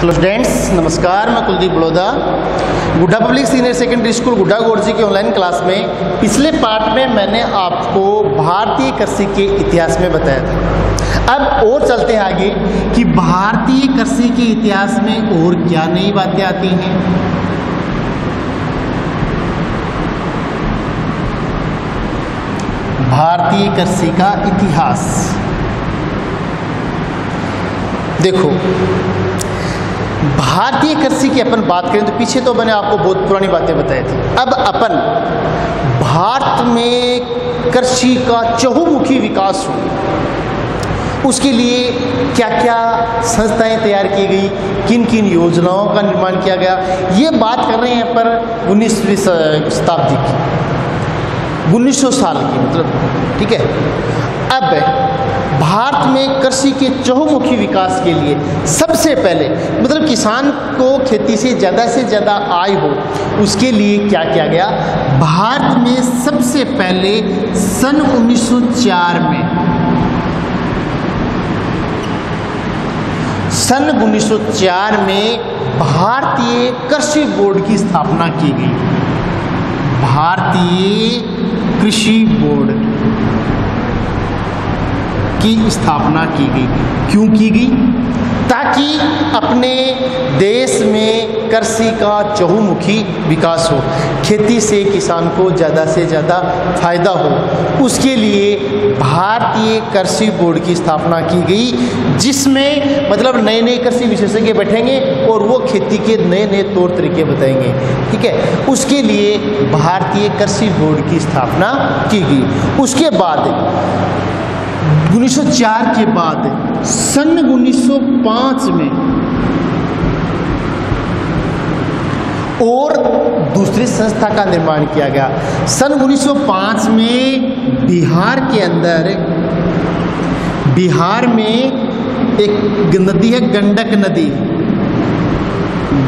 Hello students, नमस्कार। मैं कुलदीप बड़ौदा, गुड्डा पब्लिक सीनियर सेकेंडरी स्कूल गुड्डा गोरजी की ऑनलाइन क्लास में पिछले पार्ट में मैंने आपको भारतीय कृषि के इतिहास में बताया था। अब और चलते हैं आगे कि भारतीय कृषि के इतिहास में और क्या नई बातें आती हैं। भारतीय कृषि का इतिहास देखो, भारतीय कृषि की अपन बात करें तो पीछे तो मैंने आपको बहुत पुरानी बातें बताई थी। अब अपन भारत में कृषि का चहुमुखी विकास हो, उसके लिए क्या क्या संस्थाएं तैयार की गई, किन किन योजनाओं का निर्माण किया गया, ये बात कर रहे हैं पर 19वीं शताब्दी की, 1900 साल की मतलब, ठीक है। अब भारत में कृषि के चहुमुखी विकास के लिए सबसे पहले मतलब किसान को खेती से ज़्यादा आय हो, उसके लिए क्या किया गया। भारत में सबसे पहले सन 1904 में भारतीय कृषि बोर्ड की स्थापना की गई। भारतीय कृषि बोर्ड की स्थापना की गई। क्यों की गई? ताकि अपने देश में कृषि का चहुमुखी विकास हो, खेती से किसान को ज़्यादा से ज़्यादा फायदा हो, उसके लिए भारतीय कृषि बोर्ड की स्थापना की गई, जिसमें मतलब नए नए कृषि विशेषज्ञ बैठेंगे और वो खेती के नए नए तौर तरीके बताएंगे, ठीक है। उसके लिए भारतीय कृषि बोर्ड की स्थापना की गई। उसके बाद 1904 के बाद सन 1905 में और दूसरी संस्था का निर्माण किया गया। सन 1905 में बिहार में एक नदी है, गंडक नदी।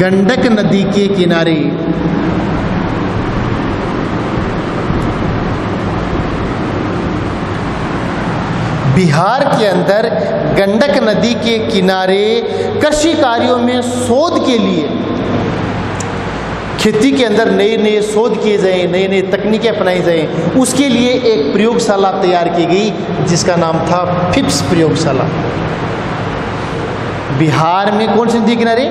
गंडक नदी के किनारे बिहार के अंदर गंडक नदी के किनारे कृषि कार्यों में शोध के लिए, खेती के अंदर नए नए शोध किए जाएं, नए नए तकनीकें अपनाई जाएं, उसके लिए एक प्रयोगशाला तैयार की गई जिसका नाम था फिप्स प्रयोगशाला। बिहार में कौन सी नदी किनारे?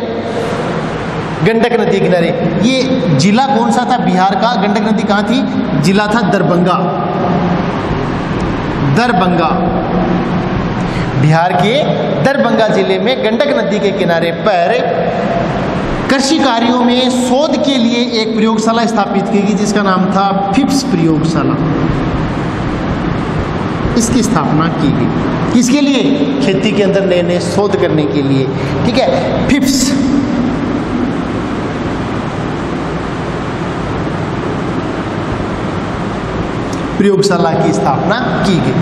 गंडक नदी किनारे। ये जिला कौन सा था बिहार का? गंडक नदी कहाँ थी? जिला था दरभंगा। बिहार के दरभंगा जिले में गंडक नदी के किनारे पर कृषि कार्यों में शोध के लिए एक प्रयोगशाला स्थापित की गई जिसका नाम था फिप्स प्रयोगशाला। इसकी स्थापना की गई किसके लिए? खेती के अंदर नए नए शोध करने के लिए, ठीक है। फिप्स प्रयोगशाला की स्थापना की गई।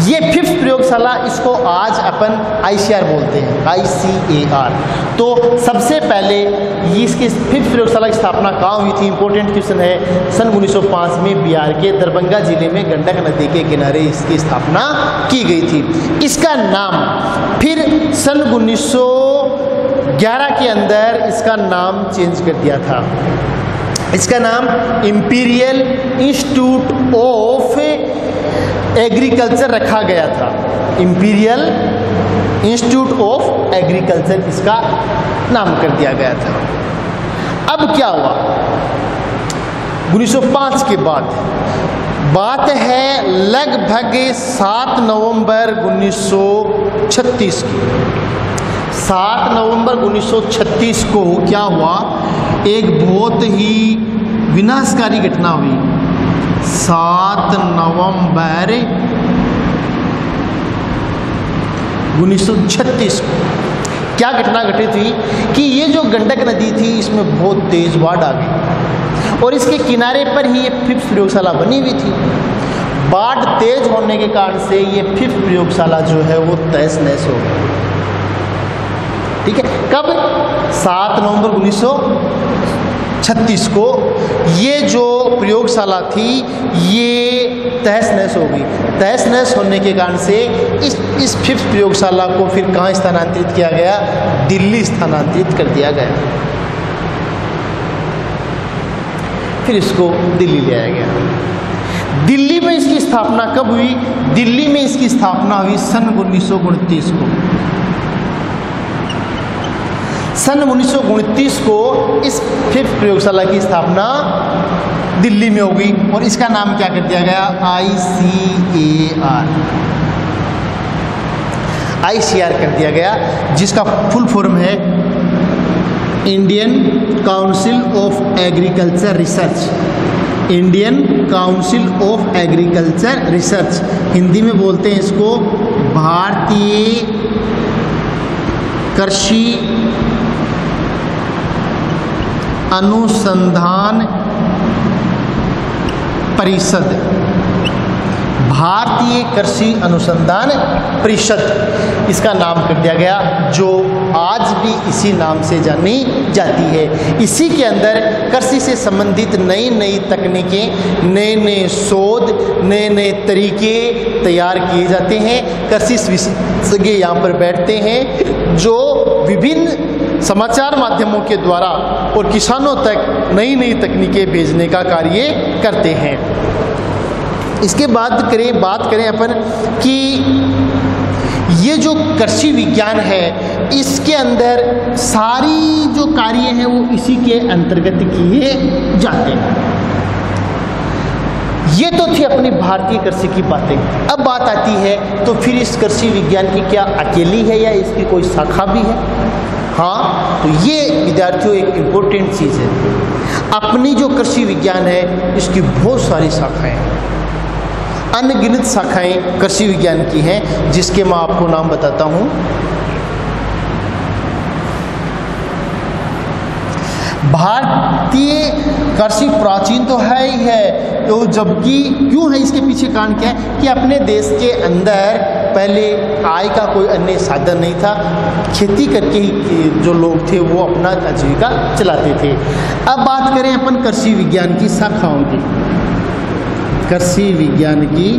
ये फिफ्थ प्रयोगशाला, इसको आज अपन ICR बोलते हैं, ICAR। तो सबसे पहले इसकी फिफ्थ प्रयोगशाला की स्थापना कहाँ हुई थी? इंपॉर्टेंट क्वेश्चन है। सन 1905 में बिहार के दरभंगा जिले में गंडक नदी के किनारे इसकी स्थापना की गई थी। इसका नाम फिर सन 1911 के अंदर इसका नाम चेंज कर दिया था। इसका नाम इंपीरियल इंस्टीट्यूट ऑफ एग्रीकल्चर रखा गया था। इंपीरियल इंस्टीट्यूट ऑफ एग्रीकल्चर इसका नाम कर दिया गया था। अब क्या हुआ 1905 के बाद? बात है लगभग 7 नवंबर 1936 की। 7 नवंबर 1936 को क्या हुआ? एक बहुत ही विनाशकारी घटना हुई। 7 नवंबर 1936 को क्या घटना घटित हुई कि ये जो गंडक नदी थी इसमें बहुत तेज बाढ़ आ गई और इसके किनारे पर ही ये फिफ्थ प्रयोगशाला बनी हुई थी। बाढ़ तेज होने के कारण से ये फिफ्थ प्रयोगशाला जो है वो तहस नहस हो गई, ठीक है। कब? 7 नवंबर 1936 36 को ये जो प्रयोगशाला थी ये तहस नहस हो गई। तहस नहस होने के कारण से इस 5th प्रयोगशाला को फिर कहाँ स्थानांतरित किया गया? दिल्ली स्थानांतरित कर दिया गया। फिर इसको दिल्ली ले आया गया। दिल्ली में इसकी स्थापना कब हुई? दिल्ली में इसकी स्थापना हुई सन 1929 को। सन 1929 को इस 5th प्रयोगशाला की स्थापना दिल्ली में हो गई और इसका नाम क्या कर दिया गया? ICAR कर दिया गया, जिसका फुल फॉर्म है Indian council of agriculture research. Indian council of agriculture research, Hindi में बोलते हैं इसको भारतीय कृषि अनुसंधान परिषद। भारतीय कृषि अनुसंधान परिषद इसका नाम कर दिया गया, जो आज भी इसी नाम से जानी जाती है। इसी के अंदर कृषि से संबंधित नई नई तकनीकें, नए नए शोध, नए नए तरीके तैयार किए जाते हैं। कृषि विशेषज्ञ यहाँ पर बैठते हैं जो विभिन्न समाचार माध्यमों के द्वारा और किसानों तक नई नई तकनीकें भेजने का कार्य करते हैं। इसके बाद बात करें अपन कि ये जो कृषि विज्ञान है इसके अंदर सारी जो कार्य हैं वो इसी के अंतर्गत किए जाते हैं। ये तो थी अपनी भारतीय कृषि की बातें। अब बात आती है तो फिर इस कृषि विज्ञान की क्या अकेली है या इसकी कोई शाखा भी है? हाँ, तो ये विद्यार्थियों एक इम्पोर्टेंट चीज़ है। अपनी जो कृषि विज्ञान है इसकी बहुत सारी शाखाएं हैं, अनगिनत शाखाएं कृषि विज्ञान की हैं, जिसके मैं आपको नाम बताता हूँ। भारतीय कृषि प्राचीन तो है ही है, तो जबकि क्यों है इसके पीछे कारण क्या है कि अपने देश के अंदर पहले आय का कोई अन्य साधन नहीं था, खेती करके ही जो लोग थे वो अपना आजीविका चलाते थे। अब बात करें अपन कृषि विज्ञान की शाखाओं की। कृषि विज्ञान की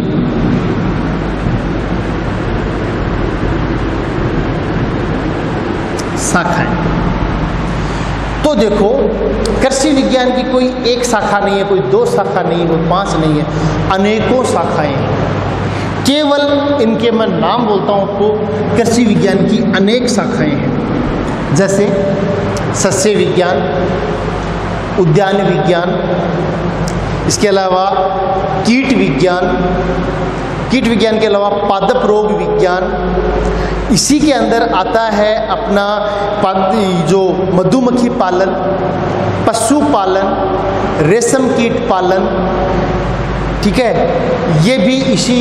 शाखाएं, तो देखो कृषि विज्ञान की कोई एक शाखा नहीं है, कोई 2 शाखा नहीं है, कोई 5 नहीं है, अनेकों शाखाएं हैं। केवल इनके मैं नाम बोलता हूँ आपको। कृषि विज्ञान की अनेक शाखाएं हैं, जैसे सस्य विज्ञान, उद्यान विज्ञान, इसके अलावा कीट विज्ञान, कीट विज्ञान के अलावा पादप रोग विज्ञान। इसी के अंदर आता है अपना जो मधुमक्खी पालन, पशुपालन, रेशम कीट पालन, ठीक है, ये भी इसी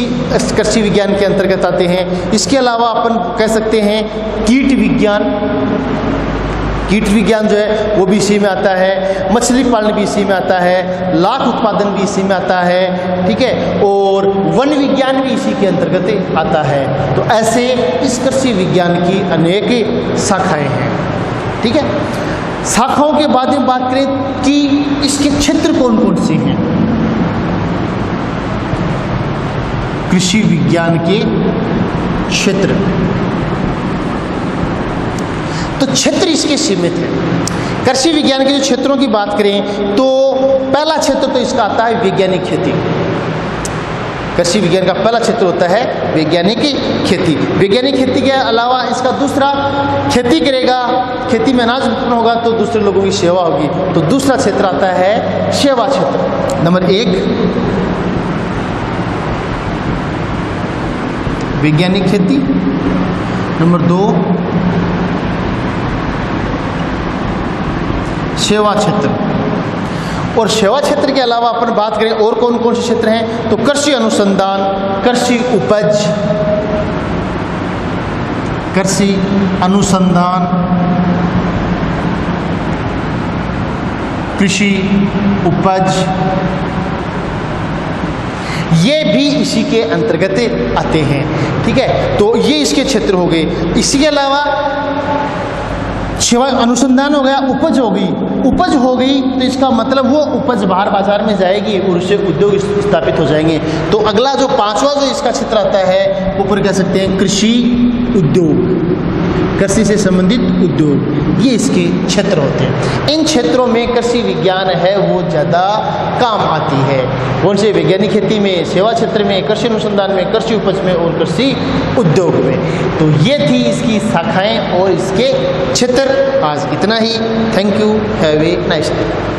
कृषि विज्ञान के अंतर्गत आते हैं। इसके अलावा अपन कह सकते हैं कीट विज्ञान। कीट विज्ञान जो है वो भी इसी में आता है। मछली पालन भी इसी में आता है, लाख उत्पादन भी इसी में आता है, ठीक है, और वन विज्ञान भी इसी के अंतर्गत आता है। तो ऐसे इस कृषि विज्ञान की अनेक शाखाएं हैं, ठीक है। शाखाओं के बाद में बात करें कि इसके क्षेत्र कौन कौन से हैं। कृषि विज्ञान के क्षेत्र, तो क्षेत्र इसके सीमित है। कृषि विज्ञान के जो क्षेत्रों की बात करें तो पहला क्षेत्र तो इसका आता है वैज्ञानिक खेती। कृषि विज्ञान का पहला क्षेत्र होता है वैज्ञानिक खेती। वैज्ञानिक खेती के अलावा इसका दूसरा, खेती करेगा, खेती में अनाज उत्पन्न होगा तो दूसरे लोगों की सेवा होगी, तो दूसरा क्षेत्र आता है सेवा क्षेत्र। नंबर 1 वैज्ञानिक खेती, नंबर 2 सेवा क्षेत्र। और सेवा क्षेत्र के अलावा अपन बात करें और कौन कौन से क्षेत्र हैं, तो कृषि अनुसंधान, कृषि उपज, कृषि अनुसंधान, कृषि उपज, ये भी इसी के अंतर्गत आते हैं, ठीक है। तो ये इसके क्षेत्र हो गए। इसी के अलावा सेवा अनुसंधान हो गया, उपज हो गई, उपज हो गई तो इसका मतलब वो उपज बाहर बाजार में जाएगी और उससे उद्योग स्थापित हो जाएंगे। तो अगला जो पांचवा जो इसका क्षेत्र आता है वो पूरे कह सकते हैं कृषि उद्योग, कृषि से संबंधित उद्योग, ये इसके क्षेत्र होते हैं। इन क्षेत्रों में कृषि विज्ञान है वो ज़्यादा काम आती है। कौन से? वैज्ञानिक खेती में, सेवा क्षेत्र में, कृषि अनुसंधान में, कृषि उपज में और कृषि उद्योग में। तो ये थी इसकी शाखाएं और इसके क्षेत्र। आज इतना ही। Thank you. Have a nice day.